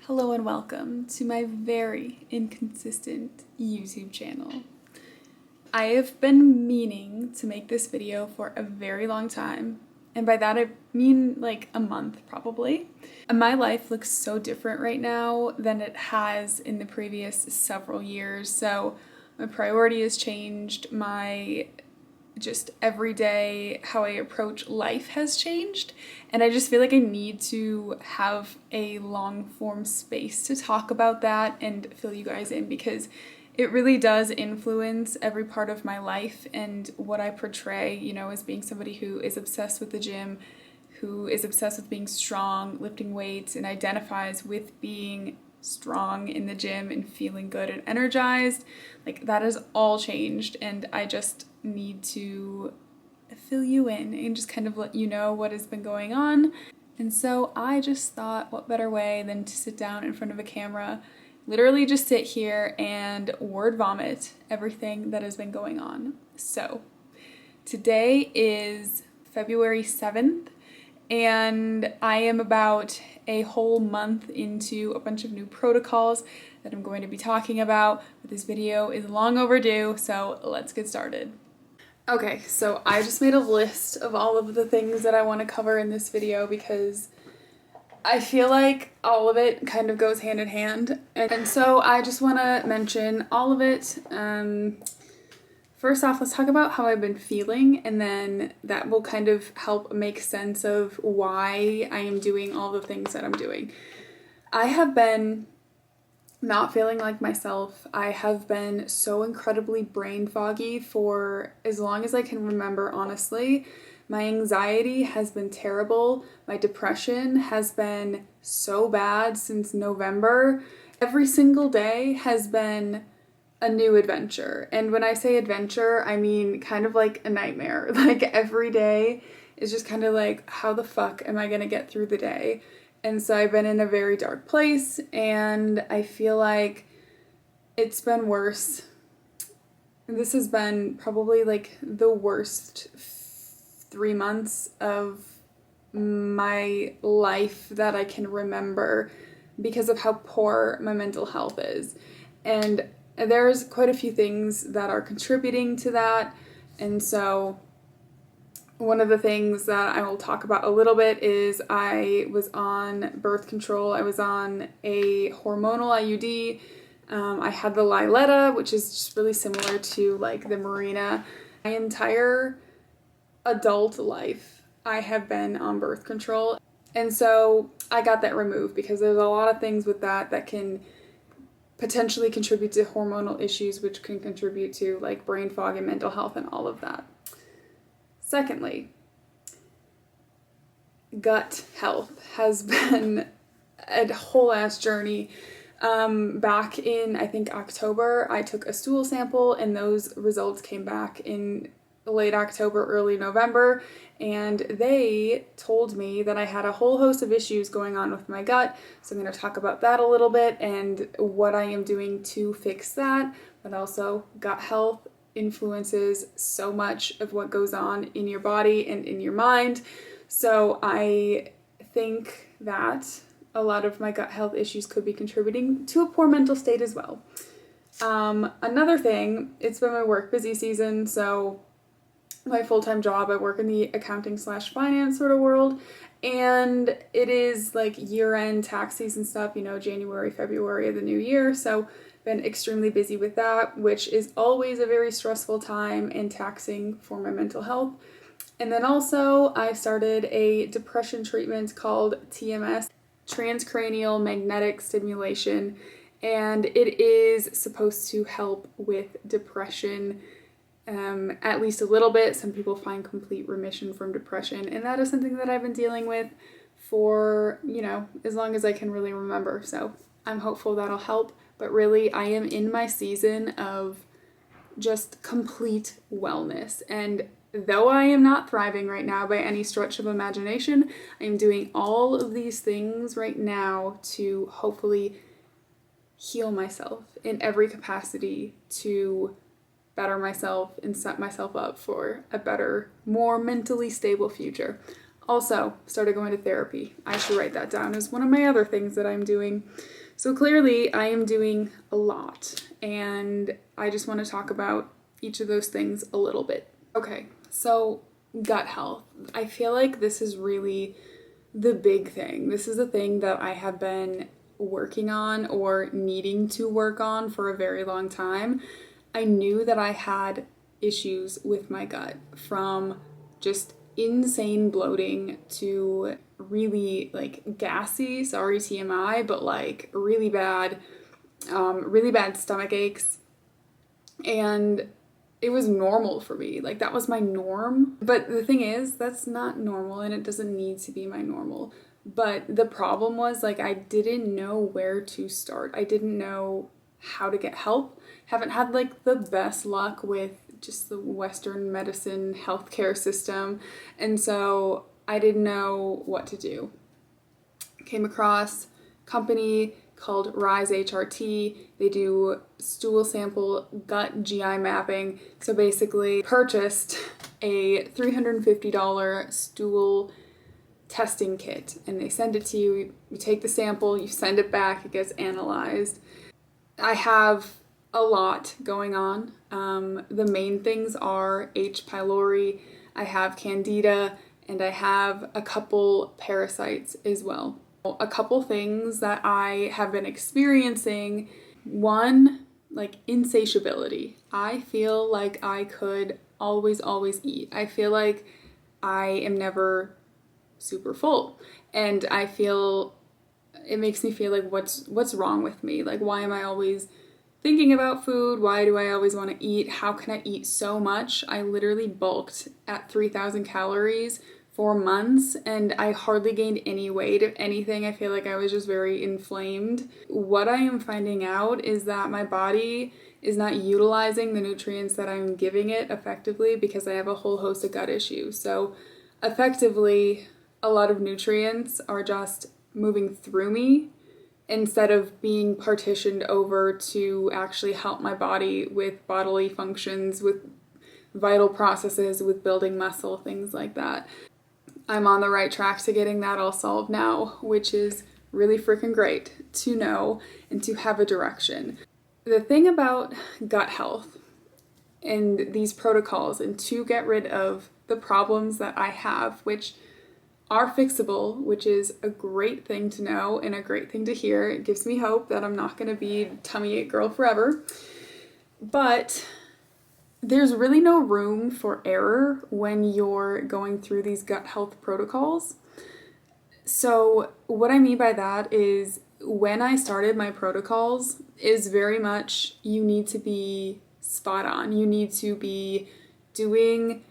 Hello and welcome to my very inconsistent YouTube channel. I have been meaning to make this video for a very long time, and by that I mean like a month probably. And my life looks so different right now than it has in the previous several years, so my priority has changed, my just everyday how I approach life has changed, and I just feel like I need to have a long form space to talk about that and fill you guys in, because it really does influence every part of my life and what I portray, you know, as being somebody who is obsessed with the gym, who is obsessed with being strong, lifting weights, and identifies with being strong in the gym and feeling good and energized. Like, that has all changed, and I just need to fill you in and just kind of let you know what has been going on. And so I just thought, what better way than to sit down in front of a camera, literally just sit here and word vomit everything that has been going on. So today is February 7th, and I am about a whole month into a bunch of new protocols that I'm going to be talking about, but this video is long overdue, so let's get started. Okay, so I just made a list of all of the things that I want to cover in this video because I feel like all of it kind of goes hand in hand, and so I just want to mention all of it. First off, let's talk about how I've been feeling, and then that will kind of help make sense of why I am doing all the things that I'm doing. I have been not feeling like myself. I have been so incredibly brain foggy for as long as I can remember, honestly. My anxiety has been terrible. My depression has been so bad since November. Every single day has been a new adventure. And when I say adventure, I mean kind of like a nightmare. Like, every day is just kind of like, how the fuck am I gonna get through the day? And so I've been in a very dark place, and I feel like it's been worse. This has been probably like the worst 3 months of my life that I can remember because of how poor my mental health is. And there's quite a few things that are contributing to that. And so one of the things that I will talk about a little bit is I was on birth control. I was on a hormonal IUD. I had the Liletta, which is just really similar to like the Mirena. My entire adult life, I have been on birth control. And so I got that removed because there's a lot of things with that that can potentially contribute to hormonal issues, which can contribute to like brain fog and mental health and all of that. Secondly, gut health has been a whole ass journey. Back in, I think, October, I took a stool sample, and those results came back in late October, early November, and they told me that I had a whole host of issues going on with my gut. So I'm going to talk about that a little bit and what I am doing to fix that. But also, gut health influences so much of what goes on in your body and in your mind. So I think that a lot of my gut health issues could be contributing to a poor mental state as well. Another thing, it's been my work busy season, so my full-time job, I work in the accounting/finance sort of world, and it is like year-end tax season stuff, you know, January, February of the new year, so been extremely busy with that, which is always a very stressful time and taxing for my mental health. And then also I started a depression treatment called TMS, transcranial magnetic stimulation, and it is supposed to help with depression, at least a little bit. Some people find complete remission from depression, and that is something that I've been dealing with for, you know, as long as I can really remember. So I'm hopeful that'll help. But really, I am in my season of just complete wellness. And though I am not thriving right now by any stretch of imagination, I am doing all of these things right now to hopefully heal myself in every capacity, to better myself and set myself up for a better, more mentally stable future. Also, started going to therapy. I should write that down as one of my other things that I'm doing. So clearly I am doing a lot, and I just want to talk about each of those things a little bit. Okay, so gut health. I feel like this is really the big thing. This is the thing that I have been working on or needing to work on for a very long time. I knew that I had issues with my gut, from just insane bloating to really like gassy, sorry TMI, but like really bad stomach aches. And it was normal for me. Like, that was my norm. But the thing is, that's not normal, and it doesn't need to be my normal. But the problem was, like, I didn't know where to start. I didn't know how to get help. Haven't had like the best luck with just the Western medicine healthcare system. And so I didn't know what to do. Came across a company called Ryze HRT. They do stool sample gut GI mapping. So basically purchased a $350 stool testing kit, and they send it to you. You take the sample, you send it back, it gets analyzed. I have a lot going on. The main things are H. pylori, I have candida, and I have a couple parasites as well. A couple things that I have been experiencing. One, like insatiability. I feel like I could always eat. I feel like I am never super full, and I feel it makes me feel like what's wrong with me? Like, why am I always thinking about food? Why do I always want to eat? How can I eat so much? I literally bulked at 3,000 calories for months, and I hardly gained any weight. If anything, I feel like I was just very inflamed. What I am finding out is that my body is not utilizing the nutrients that I'm giving it effectively because I have a whole host of gut issues. So effectively, a lot of nutrients are just moving through me instead of being partitioned over to actually help my body with bodily functions, with vital processes, with building muscle, things like that. I'm on the right track to getting that all solved now, which is really freaking great to know and to have a direction. The thing about gut health and these protocols, and to get rid of the problems that I have, which are fixable, which is a great thing to know and a great thing to hear. It gives me hope that I'm not going to be tummy ache girl forever. But there's really no room for error when you're going through these gut health protocols. So what I mean by that is, when I started my protocols, is very much you need to be spot on. You need to be doing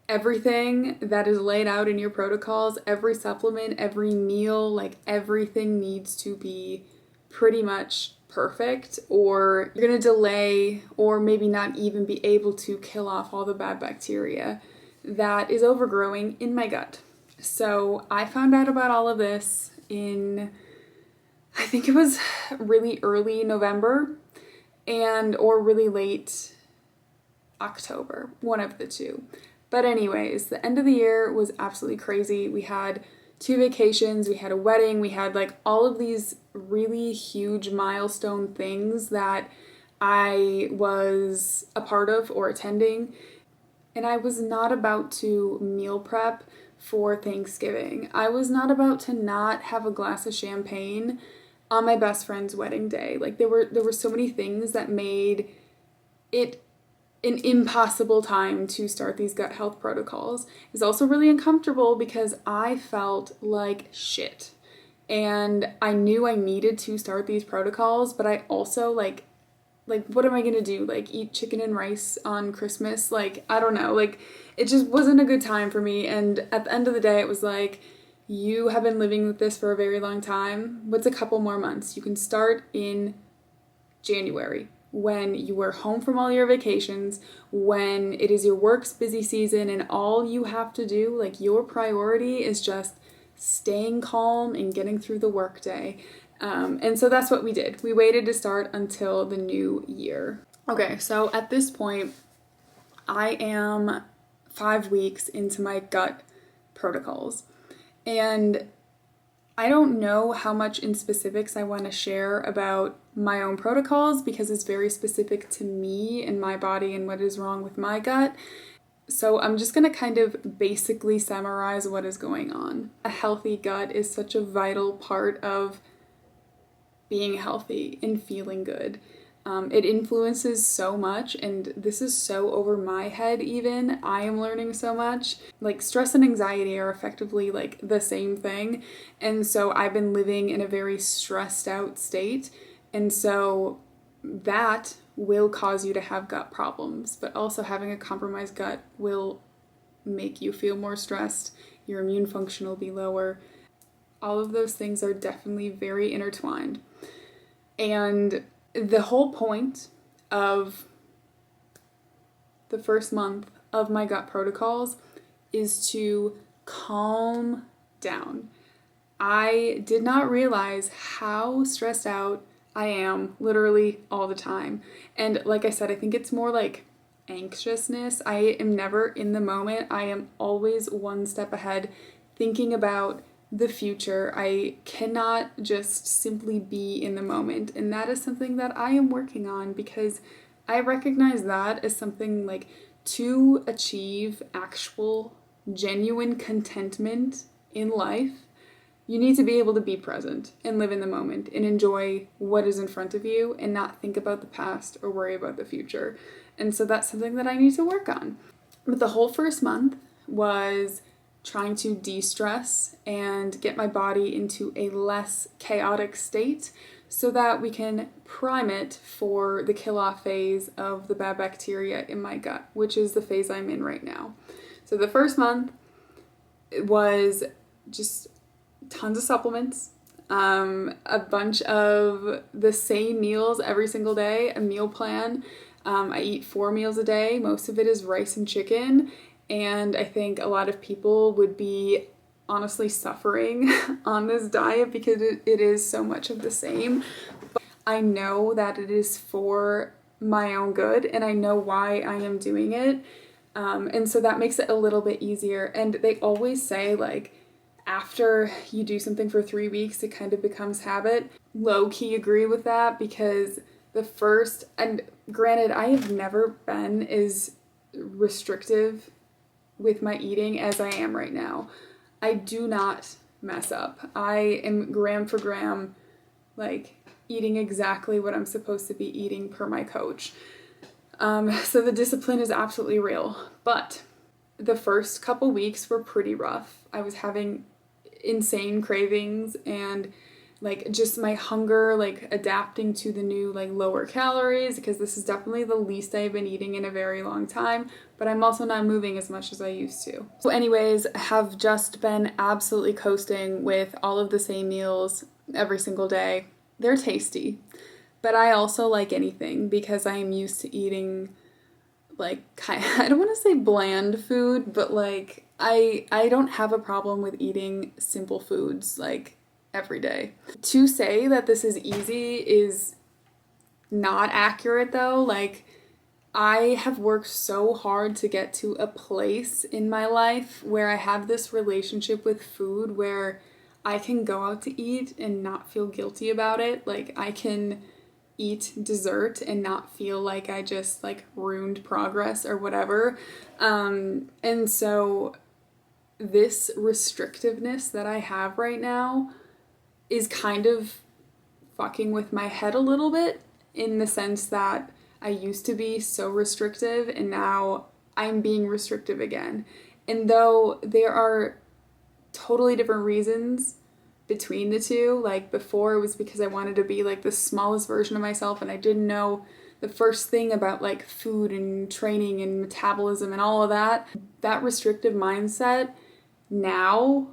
everything that is laid out in your protocols, every supplement, every meal, like everything needs to be pretty much perfect, or you're going to delay or maybe not even be able to kill off all the bad bacteria that is overgrowing in my gut. So I found out about all of this in, I think it was really early November or really late October, one of the two. But anyways, the end of the year was absolutely crazy. We had 2 vacations, we had a wedding, we had like all of these really huge milestone things that I was a part of or attending. And I was not about to meal prep for Thanksgiving. I was not about to not have a glass of champagne on my best friend's wedding day. Like, there were so many things that made it an impossible time to start these gut health protocols. It's also really uncomfortable because I felt like shit. And I knew I needed to start these protocols, but I also like what am I gonna do? Like, eat chicken and rice on Christmas? Like, I don't know. Like, it just wasn't a good time for me. And at the end of the day, it was like, you have been living with this for a very long time. What's a couple more months? You can start in January, when you are home from all your vacations, when it is your work's busy season, and all you have to do, like, your priority is just staying calm and getting through the workday. And so that's what we did. We waited to start until the new year. Okay, so at this point, I am 5 weeks into my gut protocols. And I don't know how much in specifics I want to share about my own protocols because it's very specific to me and my body and what is wrong with my gut. So I'm just going to kind of basically summarize what is going on. A healthy gut is such a vital part of being healthy and feeling good. It influences so much, and this is so over my head even. I am learning so much. Like, stress and anxiety are effectively like the same thing, and so I've been living in a very stressed out state, and so that will cause you to have gut problems, but also having a compromised gut will make you feel more stressed. Your immune function will be lower. All of those things are definitely very intertwined. And the whole point of the first month of my gut protocols is to calm down. I did not realize how stressed out I am literally all the time. And like I said, I think it's more like anxiousness. I am never in the moment. I am always one step ahead, thinking about the future. I cannot just simply be in the moment. And that is something that I am working on because I recognize that as something like to achieve actual genuine contentment in life, you need to be able to be present and live in the moment and enjoy what is in front of you and not think about the past or worry about the future. And so that's something that I need to work on. But the whole first month was trying to de-stress and get my body into a less chaotic state so that we can prime it for the kill-off phase of the bad bacteria in my gut, which is the phase I'm in right now. So the first month was just tons of supplements, a bunch of the same meals every single day, a meal plan. I eat 4 meals a day. Most of it is rice and chicken. And I think a lot of people would be honestly suffering on this diet because it is so much of the same. But I know that it is for my own good and I know why I am doing it. And so that makes it a little bit easier. And they always say, like, after you do something for 3 weeks, it kind of becomes habit. Low-key agree with that because the first, and granted, I have never been as restrictive with my eating as I am right now. I do not mess up. I am gram for gram, like, eating exactly what I'm supposed to be eating per my coach. So the discipline is absolutely real. But the first couple weeks were pretty rough. I was having insane cravings and like just my hunger, like adapting to the new like lower calories, because this is definitely the least I've been eating in a very long time, but I'm also not moving as much as I used to. So anyways, have just been absolutely coasting with all of the same meals every single day. They're tasty, but I also like anything because I am used to eating like, I don't want to say bland food, but like I don't have a problem with eating simple foods like every day. To say that this is easy is not accurate though. Like, I have worked so hard to get to a place in my life where I have this relationship with food where I can go out to eat and not feel guilty about it. Like, I can eat dessert and not feel like I just like ruined progress or whatever. And so this restrictiveness that I have right now is kind of fucking with my head a little bit, in the sense that I used to be so restrictive and now I'm being restrictive again. And though there are totally different reasons between the two, like before it was because I wanted to be like the smallest version of myself and I didn't know the first thing about like food and training and metabolism and all of that. That restrictive mindset now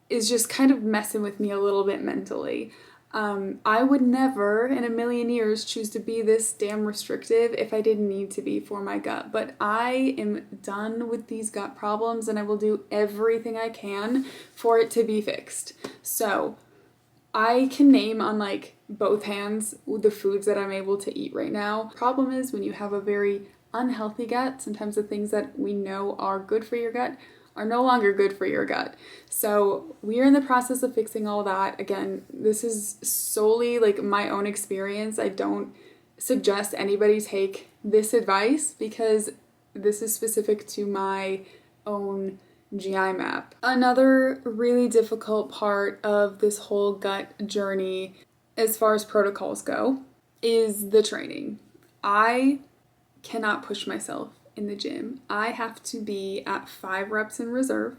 is just kind of messing with me a little bit mentally. I would never in a million years choose to be this damn restrictive if I didn't need to be for my gut. But I am done with these gut problems and I will do everything I can for it to be fixed. So I can name on like both hands the foods that I'm able to eat right now. Problem is when you have a very unhealthy gut, sometimes the things that we know are good for your gut are no longer good for your gut. So we are in the process of fixing all that. Again, this is solely like my own experience. I don't suggest anybody take this advice because this is specific to my own GI map. Another really difficult part of this whole gut journey, as far as protocols go, is the training. I cannot push myself in the gym. I have to be at 5 reps in reserve.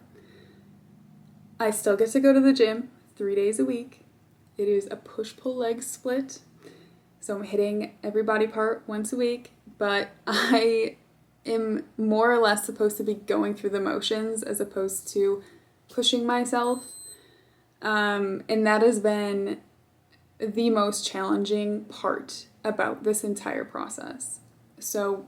I still get to go to the gym 3 days a week. It is a push-pull leg split. So I'm hitting every body part once a week, but I am more or less supposed to be going through the motions as opposed to pushing myself. And that has been the most challenging part about this entire process. So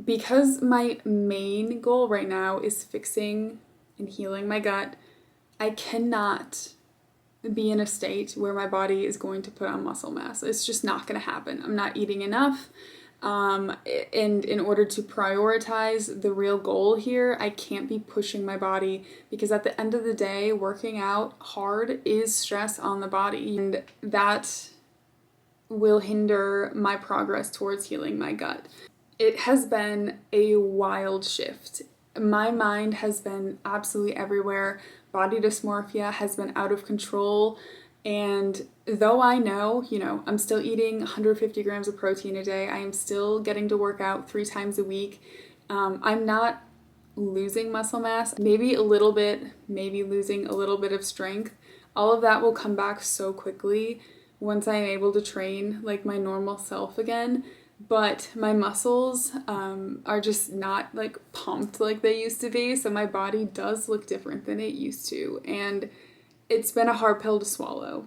because my main goal right now is fixing and healing my gut, I cannot be in a state where my body is going to put on muscle mass. It's just not going to happen. I'm not eating enough. And in order to prioritize the real goal here, I can't be pushing my body because at the end of the day, working out hard is stress on the body, and that will hinder my progress towards healing my gut. It has been a wild shift. My mind has been absolutely everywhere. Body dysmorphia has been out of control. And though I know, I'm still eating 150 grams of protein a day, I am still getting to work out 3 times a week. I'm not losing muscle mass, maybe a little bit, maybe losing a little bit of strength. All of that will come back so quickly once I'm able to train like my normal self again. But my muscles are just not like pumped like they used to be. So my body does look different than it used to. And it's been a hard pill to swallow.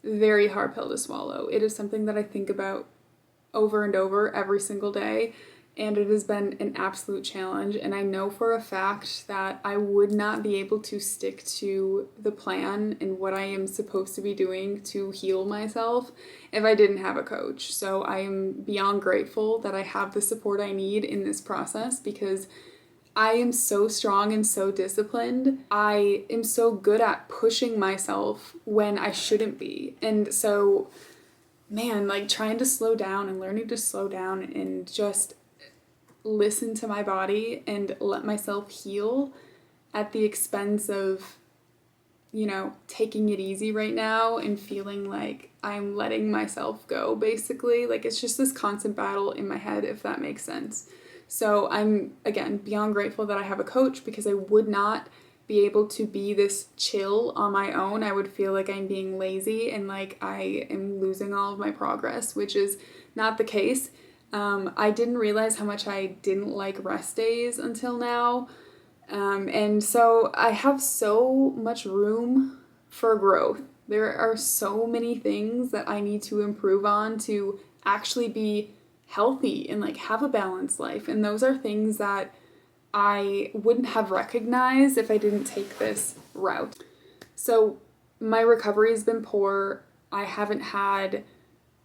Very hard pill to swallow. It is something that I think about over and over every single day. And it has been an absolute challenge. And I know for a fact that I would not be able to stick to the plan and what I am supposed to be doing to heal myself if I didn't have a coach. So I am beyond grateful that I have the support I need in this process because I am so strong and so disciplined. I am so good at pushing myself when I shouldn't be. And so, man, like trying to slow down and learning to slow down and just listen to my body and let myself heal at the expense of, taking it easy right now and feeling like I'm letting myself go, basically. Like it's just this constant battle in my head, if that makes sense. So I'm, again, beyond grateful that I have a coach because I would not be able to be this chill on my own. I would feel like I'm being lazy and like I am losing all of my progress, which is not the case. I didn't realize how much I didn't like rest days until now. And so I have so much room for growth. There are so many things that I need to improve on to actually be healthy and like have a balanced life. And those are things that I wouldn't have recognized if I didn't take this route. So my recovery has been poor. I haven't had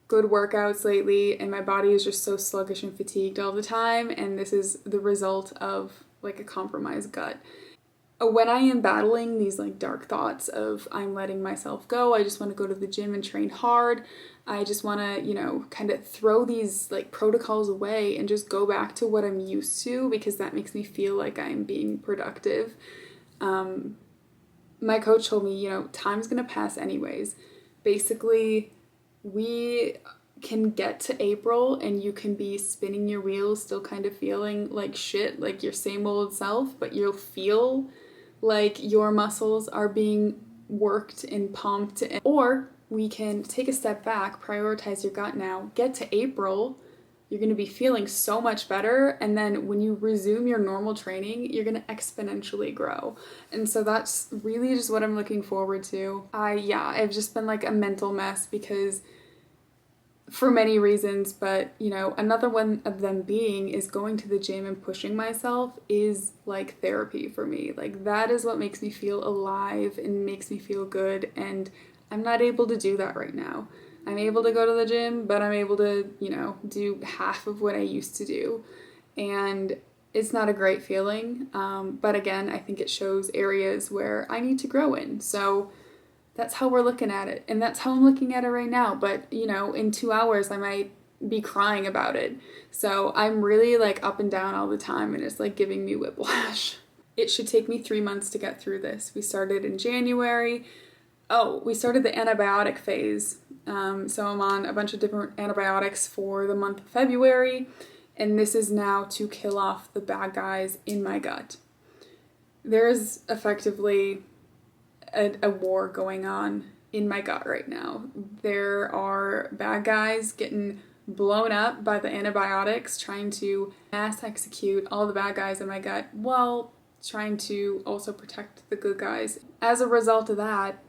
good workouts lately and my body is just so sluggish and fatigued all the time, and this is the result of like a compromised gut. When I am battling these like dark thoughts of I'm letting myself go, I just want to go to the gym and train hard, I just want to, kind of throw these like protocols away and just go back to what I'm used to because that makes me feel like I'm being productive. My coach told me, time's gonna pass anyways. Basically, we can get to April and you can be spinning your wheels, still kind of feeling like shit, like your same old self, but you'll feel like your muscles are being worked and pumped. Or we can take a step back, prioritize your gut now, get to April, you're going to be feeling so much better, and then when you resume your normal training, you're going to exponentially grow. And so that's really just what I'm looking forward to. I've just been like a mental mess because for many reasons, but another one of them being is going to the gym and pushing myself is like therapy for me. Like that is what makes me feel alive and makes me feel good, and I'm not able to do that right now. I'm able to go to the gym, but I'm able to, do half of what I used to do. And It's not a great feeling, but again, I think it shows areas where I need to grow in. So that's how we're looking at it, and that's how I'm looking at it right now. But you know, in 2 hours I might be crying about it. So I'm really like up and down all the time, and it's like giving me whiplash. It should take me 3 months to get through this. We started in January. Oh, we started the antibiotic phase. So I'm on a bunch of different antibiotics for the month of February, and this is now to kill off the bad guys in my gut. There's effectively a war going on in my gut right now. There are bad guys getting blown up by the antibiotics, trying to mass execute all the bad guys in my gut while trying to also protect the good guys. As a result of that,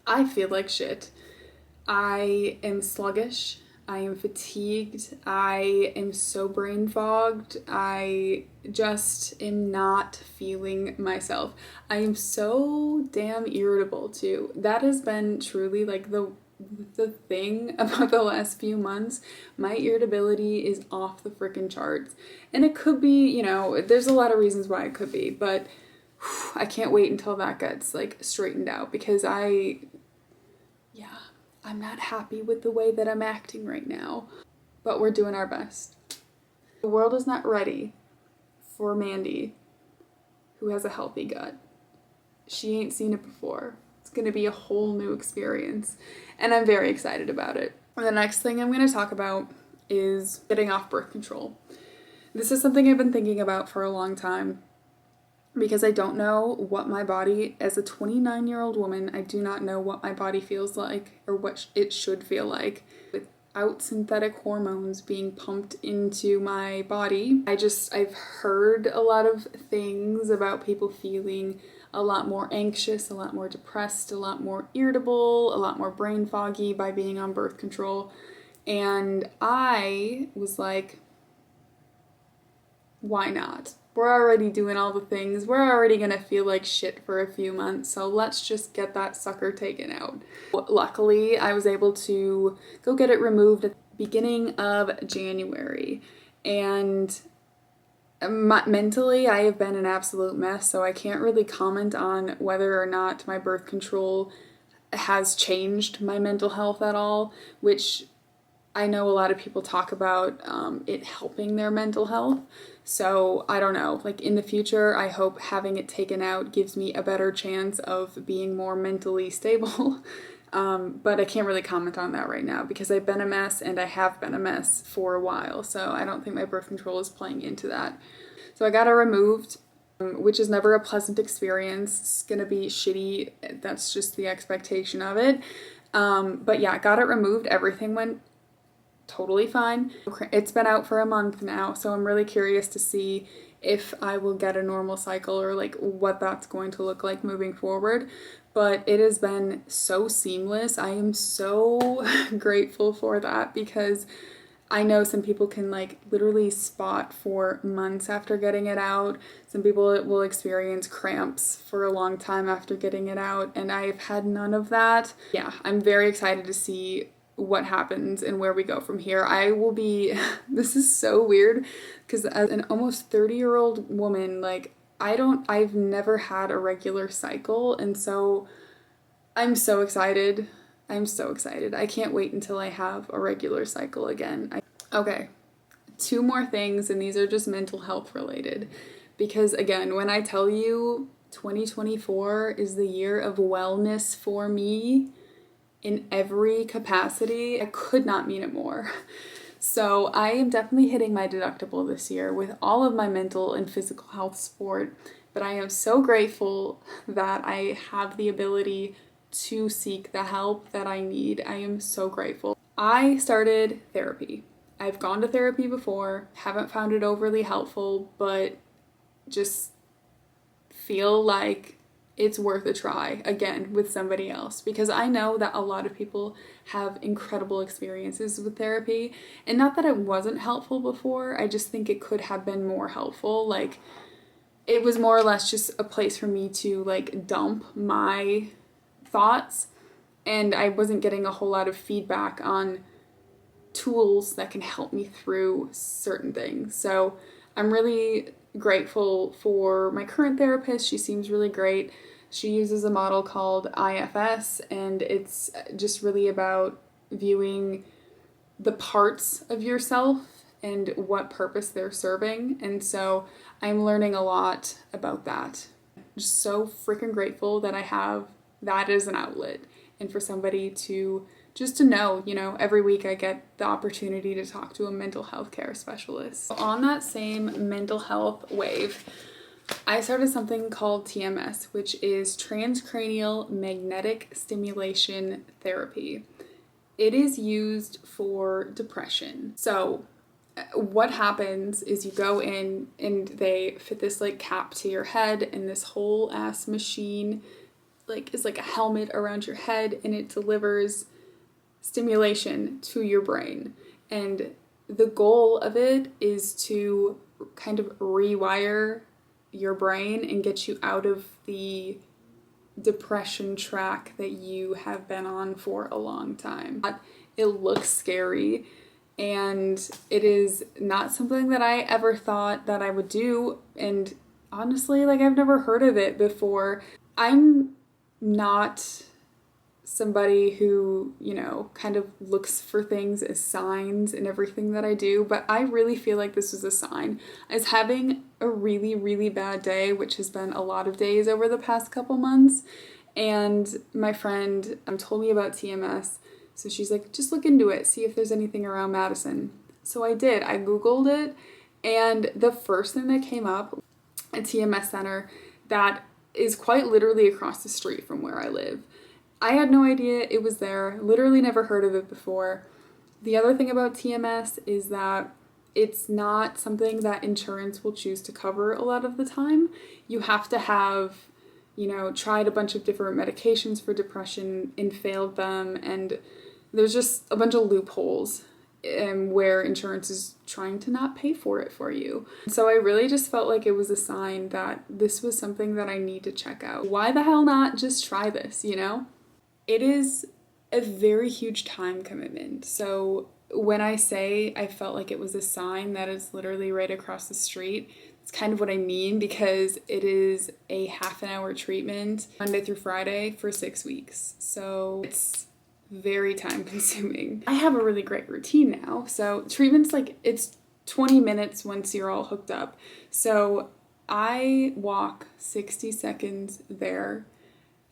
I feel like shit. I am sluggish. I am fatigued. I am so brain fogged. I just am not feeling myself. I am so damn irritable too. That has been truly like the thing about the last few months. My irritability is off the freaking charts. And it could be, you know, there's a lot of reasons why it could be, but I can't wait until that gets like straightened out, because I'm not happy with the way that I'm acting right now, but we're doing our best. The world is not ready for Mandy, who has a healthy gut. She ain't seen it before. It's gonna be a whole new experience, and I'm very excited about it. The next thing I'm gonna talk about is getting off birth control. This is something I've been thinking about for a long time, because I don't know what my body, as a 29-year-old woman, I do not know what my body feels like or what it should feel like without synthetic hormones being pumped into my body. I've heard a lot of things about people feeling a lot more anxious, a lot more depressed, a lot more irritable, a lot more brain foggy by being on birth control. And I was like, why not? We're already doing all the things. We're already gonna feel like shit for a few months, so let's just get that sucker taken out. Luckily, I was able to go get it removed at the beginning of January, and mentally, I have been an absolute mess, so I can't really comment on whether or not my birth control has changed my mental health at all, which I know a lot of people talk about it helping their mental health. So I don't know, like in the future, I hope having it taken out gives me a better chance of being more mentally stable. But I can't really comment on that right now because I've been a mess, and I have been a mess for a while. So I don't think my birth control is playing into that. So I got it removed, which is never a pleasant experience. It's gonna be shitty. That's just the expectation of it. But yeah, I got it removed. Everything went totally fine. It's been out for a month now, so I'm really curious to see if I will get a normal cycle or like what that's going to look like moving forward. But it has been so seamless. I am so grateful for that, because I know some people can like literally spot for months after getting it out. Some people will experience cramps for a long time after getting it out, and I've had none of that. Yeah, I'm very excited to see what happens and where we go from here. I will be, this is so weird, because as an almost 30-year-old woman, like I've never had a regular cycle, and so I'm so excited. I'm so excited. I can't wait until I have a regular cycle again. Okay, 2 more things, and these are just mental health related, because again, when I tell you 2024 is the year of wellness for me, in every capacity, I could not mean it more. So I am definitely hitting my deductible this year with all of my mental and physical health support, but I am so grateful that I have the ability to seek the help that I need. I am so grateful. I started therapy. I've gone to therapy before, haven't found it overly helpful, but just feel like it's worth a try again with somebody else, because I know that a lot of people have incredible experiences with therapy, and not that it wasn't helpful before, I just think it could have been more helpful. Like, it was more or less just a place for me to like dump my thoughts, and I wasn't getting a whole lot of feedback on tools that can help me through certain things. So I'm really grateful for my current therapist. She seems really great. She uses a model called IFS, and it's just really about viewing the parts of yourself and what purpose they're serving. And so I'm learning a lot about that. Just so freaking grateful that I have that as an outlet, and for somebody to just to know, every week I get the opportunity to talk to a mental health care specialist. On that same mental health wave, I started something called TMS, which is transcranial magnetic stimulation therapy. It is used for depression. So what happens is you go in and they fit this like cap to your head, and this whole ass machine is like a helmet around your head, and it delivers stimulation to your brain. And the goal of it is to kind of rewire your brain and get you out of the depression track that you have been on for a long time. It looks scary, and it is not something that I ever thought that I would do, and honestly, I've never heard of it before. I'm not somebody who, kind of looks for things as signs in everything that I do, but I really feel like this was a sign. I was having a really, really bad day, which has been a lot of days over the past couple months, and my friend told me about TMS, so she's like, just look into it, see if there's anything around Madison. So I did. I Googled it, and the first thing that came up, a TMS center that is quite literally across the street from where I live. I had no idea it was there, literally never heard of it before. The other thing about TMS is that it's not something that insurance will choose to cover a lot of the time. You have to have, tried a bunch of different medications for depression and failed them, and there's just a bunch of loopholes where insurance is trying to not pay for it for you. So I really just felt like it was a sign that this was something that I need to check out. Why the hell not just try this, It is a very huge time commitment. So when I say I felt like it was a sign that is literally right across the street, it's kind of what I mean, because it is a half-an-hour treatment Monday through Friday for 6 weeks. So it's very time consuming. I have a really great routine now. So treatment's it's 20 minutes once you're all hooked up. So I walk 60 seconds there.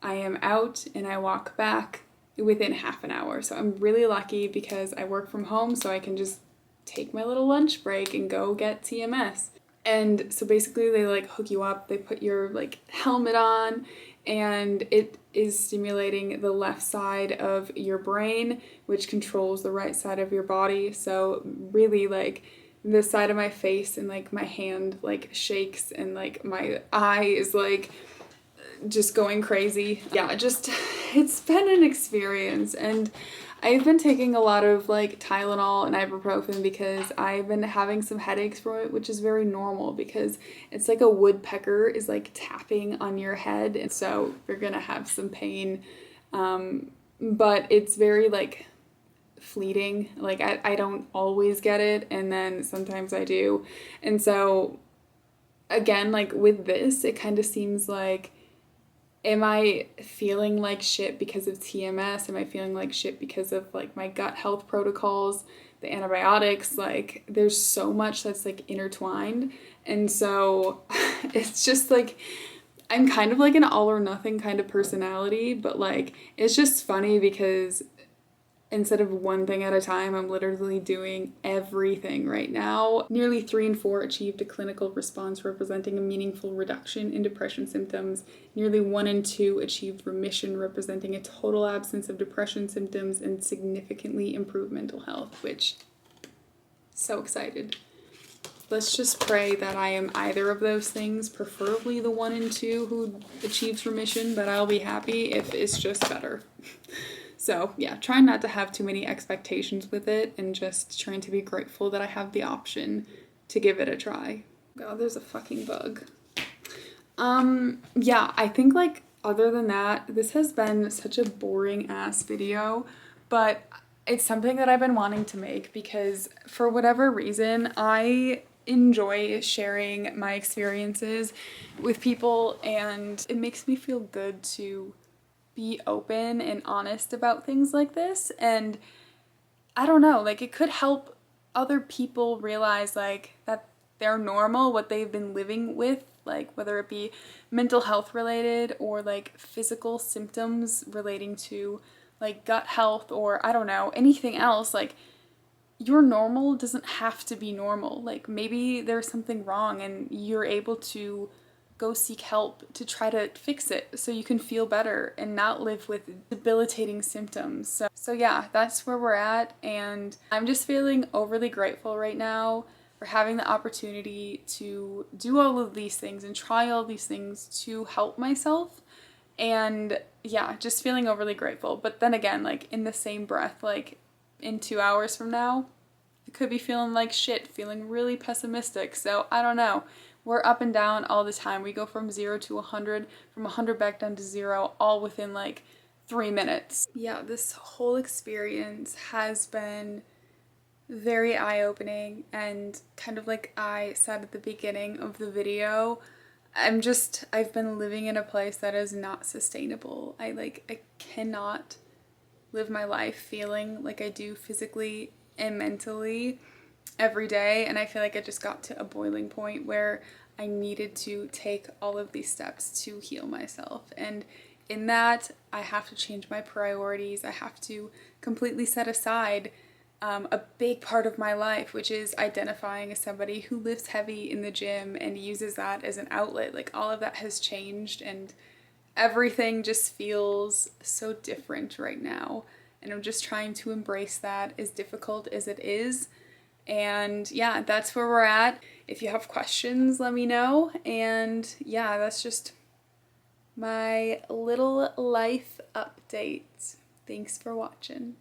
I am out and I walk back within half an hour. So I'm really lucky because I work from home, so I can just take my little lunch break and go get TMS. And so basically they hook you up, they put your helmet on, and it is stimulating the left side of your brain, which controls the right side of your body. So really this side of my face and my hand shakes, and my eye is just going crazy. Yeah, it's been an experience, and I've been taking a lot of Tylenol and ibuprofen because I've been having some headaches from it, which is very normal because it's like a woodpecker is tapping on your head, and so you're gonna have some pain, but it's very fleeting. I don't always get it, and then sometimes I do. And so again, with this, it kind of seems am I feeling like shit because of TMS? Am I feeling like shit because of my gut health protocols, the antibiotics? There's so much that's intertwined. And so it's just I'm kind of an all or nothing kind of personality, but it's just funny because instead of one thing at a time, I'm literally doing everything right now. Nearly 3 in 4 achieved a clinical response representing a meaningful reduction in depression symptoms. Nearly 1 in 2 achieved remission, representing a total absence of depression symptoms and significantly improved mental health, which, so excited. Let's just pray that I am either of those things, preferably the 1 in 2 who achieves remission, but I'll be happy if it's just better. So yeah, trying not to have too many expectations with it, and just trying to be grateful that I have the option to give it a try. God, there's a fucking bug. Yeah, I think other than that, this has been such a boring ass video, but it's something that I've been wanting to make because for whatever reason, I enjoy sharing my experiences with people, and it makes me feel good to be open and honest about things like this. And I don't know, like it could help other people realize like that they're normal, what they've been living with, like whether it be mental health related or like physical symptoms relating to like gut health or I don't know, anything else. Like your normal doesn't have to be normal. Like maybe there's something wrong and you're able to go seek help to try to fix it so you can feel better and not live with debilitating symptoms. So yeah, that's where we're at, and I'm just feeling overly grateful right now for having the opportunity to do all of these things and try all these things to help myself. And yeah, just feeling overly grateful. But then again, like in the same breath, like in 2 hours from now, I could be feeling like shit, feeling really pessimistic. So I don't know. We're up and down all the time. We go from 0 to 100, from 100 back down to 0, all within like 3 minutes. Yeah, this whole experience has been very eye-opening, and kind of like I said at the beginning of the video, I've been living in a place that is not sustainable. I cannot live my life feeling like I do physically and mentally every day, and I feel like I just got to a boiling point where I needed to take all of these steps to heal myself. And in that, I have to change my priorities. I have to completely set aside a big part of my life, which is identifying as somebody who lifts heavy in the gym and uses that as an outlet. Like all of that has changed, and everything just feels so different right now. And I'm just trying to embrace that, as difficult as it is. And yeah, that's where we're at. If you have questions, let me know. And yeah, that's just my little life update. Thanks for watching.